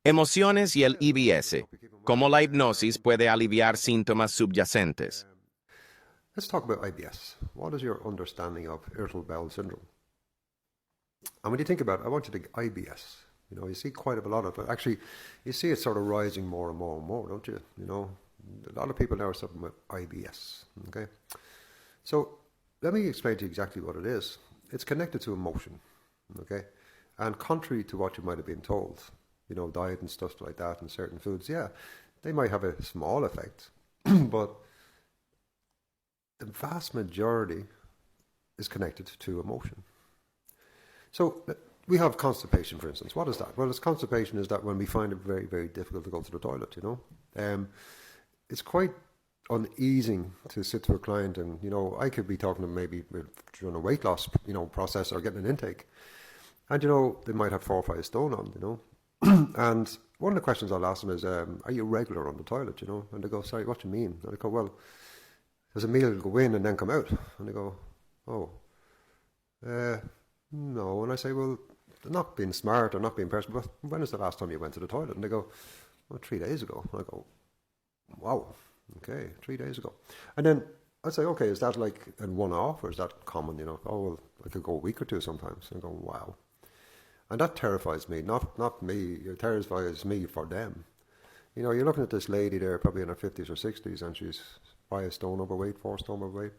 Emociones y el IBS. Cómo la hipnosis puede aliviar síntomas subyacentes. Let's talk about IBS. What is your understanding of irritable bowel syndrome? And when you think about it, I want you to think IBS. You see quite a lot of it. Actually, you see it sort of rising more and more and more, don't you? A lot of people now are suffering with IBS. Okay, so let me explain to you exactly what it is. It's connected to emotion. Okay, and contrary to what you might have been told, diet and stuff like that and certain foods, yeah, they might have a small effect, but the vast majority is connected to emotion. So we have constipation, for instance. What is that? Well, constipation is that when we find it very, very difficult to go to the toilet, it's quite uneasing to sit to a client and, I could be talking to them maybe during a weight loss, process or getting an intake. And, they might have 4 or 5 stone on, And one of the questions I'll ask them is, are you regular on the toilet, And they go, sorry, what do you mean? And I go, well, there's a meal go in and then come out. And they go, oh, no. And I say, well, not being smart or not being personal, but when is the last time you went to the toilet? And they go, well, 3 days ago. And I go, wow, okay, 3 days ago. And then I say, okay, is that like a one-off or is that common, Oh, well, I could go a week or two sometimes. And I go, wow. And that terrifies me, not me. It terrifies me for them. You're looking at this lady there, probably in her 50s or 60s, and she's 5 stone overweight, 4 stone overweight,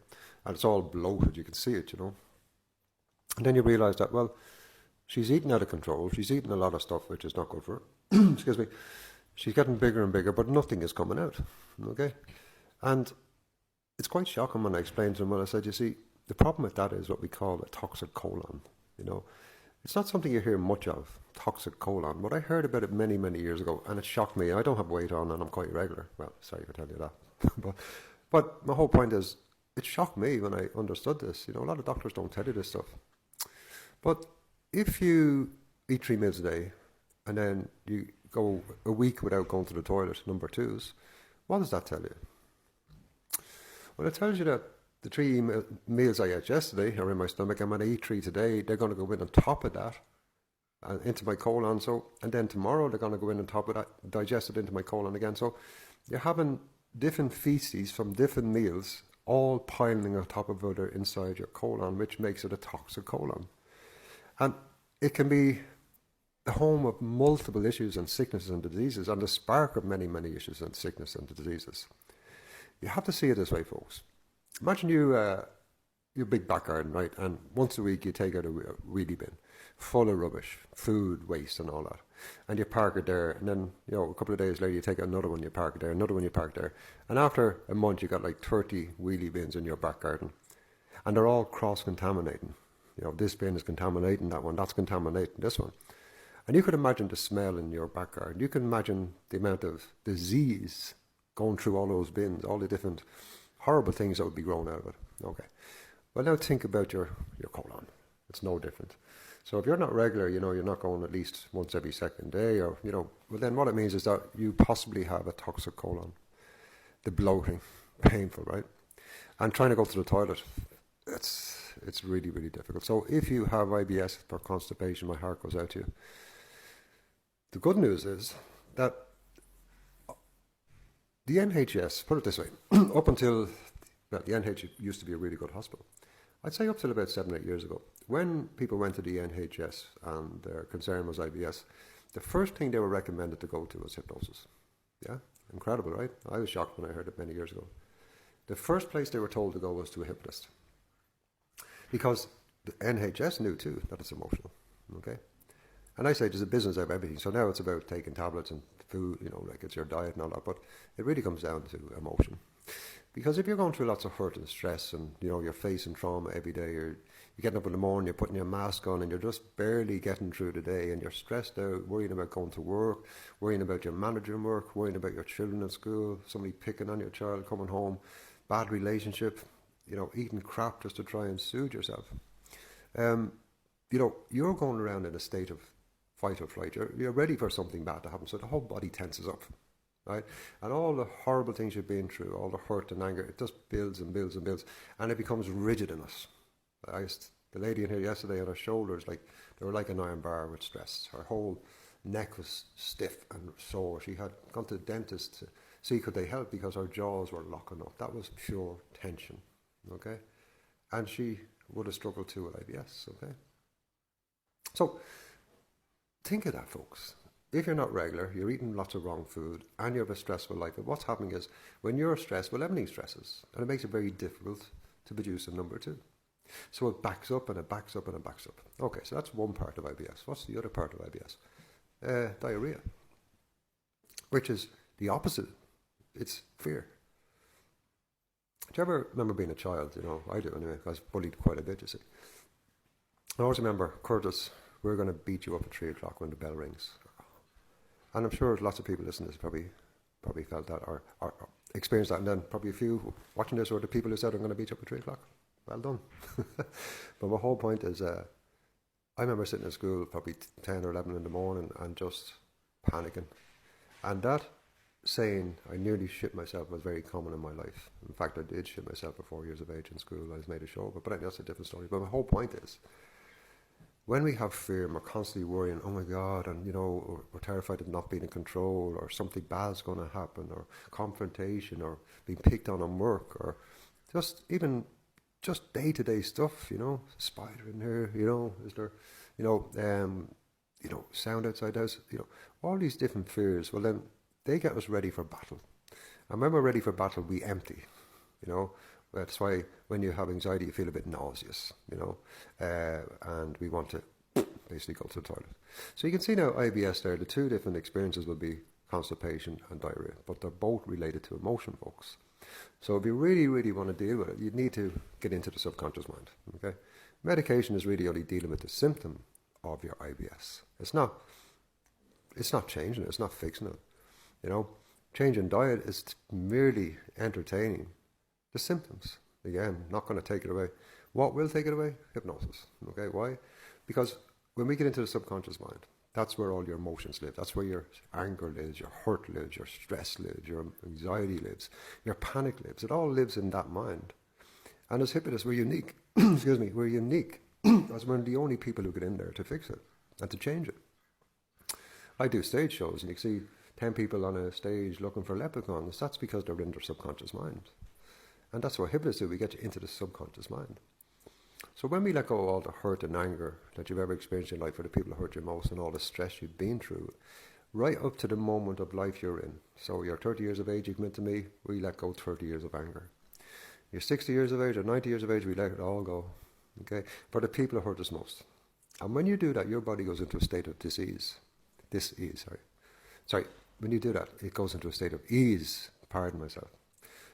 and it's all bloated. You can see it, And then you realise that, well, she's eating out of control. She's eating a lot of stuff which is not good for her. Excuse me. She's getting bigger and bigger, but nothing is coming out. Okay? And it's quite shocking when I explained to them, when I said, you see, the problem with that is what we call a toxic colon. It's not something you hear much of, toxic colon. But I heard about it many, many years ago, and it shocked me. I don't have weight on, and I'm quite irregular. Well, sorry for telling you that. but my whole point is, it shocked me when I understood this. A lot of doctors don't tell you this stuff. But if you eat 3 meals a day, and then you go a week without going to the toilet, number 2s, what does that tell you? Well, it tells you that the 3 meals I ate yesterday are in my stomach, and when I eat 3 today, they're going to go in on top of that into my colon. And then tomorrow they're going to go in on top of that, digest it into my colon again. So you're having different feces from different meals all piling on top of other inside your colon, which makes it a toxic colon. And it can be the home of multiple issues and sicknesses and diseases, and the spark of many, many issues and sickness and diseases. You have to see it this way, folks. Imagine your big back garden, right? And once a week you take out a wheelie bin full of rubbish, food, waste and all that. And you park it there. And then, a couple of days later you take out another one, you park it there, another one you park there. And after a month you got like 30 wheelie bins in your back garden. And they're all cross-contaminating. This bin is contaminating that one, that's contaminating this one. And you could imagine the smell in your back garden. You can imagine the amount of disease going through all those bins, all the different horrible things that would be grown out of it. Okay. Well, now think about your colon. It's no different. So if you're not regular, you're not going at least once every second day, or, well, then what it means is that you possibly have a toxic colon. The bloating, painful, right? And trying to go to the toilet, it's really, really difficult. So if you have IBS or constipation, my heart goes out to you. The good news is that the NHS, put it this way, up until, the NHS used to be a really good hospital. I'd say up till about 7 or 8 years ago, when people went to the NHS and their concern was IBS, the first thing they were recommended to go to was hypnosis. Yeah, incredible, right? I was shocked when I heard it many years ago. The first place they were told to go was to a hypnotist. Because the NHS knew too that it's emotional, okay? And I say there's a business of everything. So now it's about taking tablets and food, like it's your diet and all that. But it really comes down to emotion. Because if you're going through lots of hurt and stress and, you're facing trauma every day, you're getting up in the morning, you're putting your mask on and you're just barely getting through the day and you're stressed out, worrying about going to work, worrying about your manager in work, worrying about your children at school, somebody picking on your child coming home, bad relationship, eating crap just to try and soothe yourself. You're going around in a state of fight or flight. You're ready for something bad to happen, so the whole body tenses up, right? And all the horrible things you've been through, all the hurt and anger, it just builds and builds and builds, and it becomes rigid in us. The lady in here yesterday had her shoulders they were like an iron bar with stress. Her whole neck was stiff and sore. She had gone to the dentist to see could they help because her jaws were locking up. That was pure tension, okay? And she would have struggled too with IBS, okay? So think of that, folks. If you're not regular, you're eating lots of wrong food, and you have a stressful life, and what's happening is when you're stressed, well, everything stresses, and it makes it very difficult to produce a number 2. So it backs up and it backs up and it backs up. Okay, so that's one part of IBS. What's the other part of IBS? Diarrhea, which is the opposite. It's fear. Do you ever remember being a child? You know, I do anyway. I was bullied quite a bit, you see. I always remember, Curtis, we're going to beat you up at 3 o'clock when the bell rings. And I'm sure lots of people listening to this probably felt that or experienced that. And then probably a few watching this are the people who said, I'm going to beat you up at 3 o'clock. Well done. But my whole point is, I remember sitting in school probably 10 or 11 in the morning and just panicking. And that saying, I nearly shit myself, was very common in my life. In fact, I did shit myself at 4 years of age in school. I was made a show of it, but that's a different story. But my whole point is, when we have fear and we're constantly worrying, oh my God, and you know, we're terrified of not being in control, or something bad's going to happen, or confrontation, or being picked on work, or just even just day-to-day stuff, you know, spider in here, you know, is there, you know, sound outside the house, you know, all these different fears. Well, then they get us ready for battle. And when we're ready for battle, we empty, you know. That's why when you have anxiety, you feel a bit nauseous, you know, and we want to basically go to the toilet. So you can see now IBS there, the two different experiences will be constipation and diarrhea, but they're both related to emotion, folks. So if you really, really want to deal with it, you need to get into the subconscious mind, okay? Medication is really only dealing with the symptom of your IBS. It's not changing it, it's not fixing it, you know. Changing diet is merely entertaining the symptoms. Again, not going to take it away. What will take it away? Hypnosis. Okay, why? Because when we get into the subconscious mind, that's where all your emotions live. That's where your anger lives, your hurt lives, your stress lives, your anxiety lives, your panic lives. It all lives in that mind. And as hypnotists, we're unique. Excuse me, we're unique. As we're the only people who get in there to fix it and to change it. I do stage shows, and you can see 10 people on a stage looking for leprechauns. That's because they're in their subconscious mind. And that's what hypnotists do. We get you into the subconscious mind. So when we let go of all the hurt and anger that you've ever experienced in life, for the people who hurt you most, and all the stress you've been through, right up to the moment of life you're in. So you're 30 years of age, you come into me, we let go 30 years of anger. You're 60 years of age or 90 years of age, we let it all go. Okay? For the people who hurt us most. And when you do that, your body goes into a state of disease. When you do that, it goes into a state of ease. Pardon myself.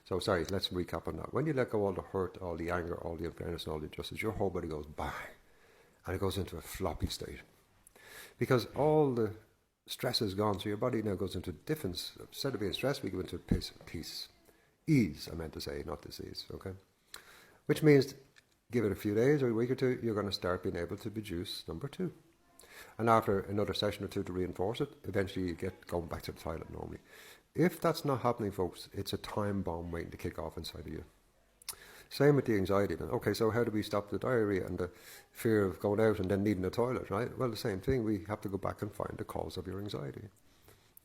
So sorry, let's recap on that. When you let go all the hurt, all the anger, all the unfairness, and all the injustice, your whole body goes bang, and it goes into a floppy state. Because all the stress is gone, so your body now goes into difference. Instead of being stressed, we go into peace. Ease, I meant to say, not disease, okay? Which means, give it a few days or a week or two, you're going to start being able to produce number 2. And after another session or two to reinforce it, eventually you get going back to the toilet normally. If that's not happening, folks, it's a time bomb waiting to kick off inside of you. Same with the anxiety. Then. Okay, so how do we stop the diarrhea and the fear of going out and then needing a toilet, right? Well, the same thing. We have to go back and find the cause of your anxiety.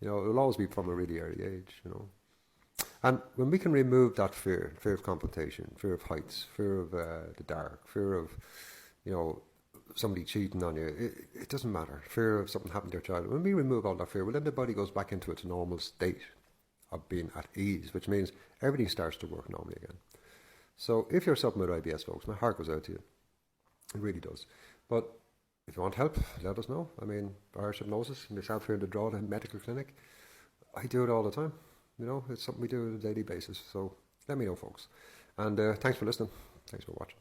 You know, it'll always be from a really early age, you know. And when we can remove that fear of confrontation, fear of heights, fear of the dark, fear of, you know, somebody cheating on you, it doesn't matter. Fear of something happening to your child. When we remove all that fear, well, then the body goes back into its normal state of being at ease, which means everything starts to work normally again. So if you're suffering with IBS, folks, my heart goes out to you. It really does. But if you want help, let us know. I mean, Irish Hypnosis, myself here in the Drogheda Medical Clinic, I do it all the time. You know, it's something we do on a daily basis. So let me know, folks. And thanks for listening. Thanks for watching.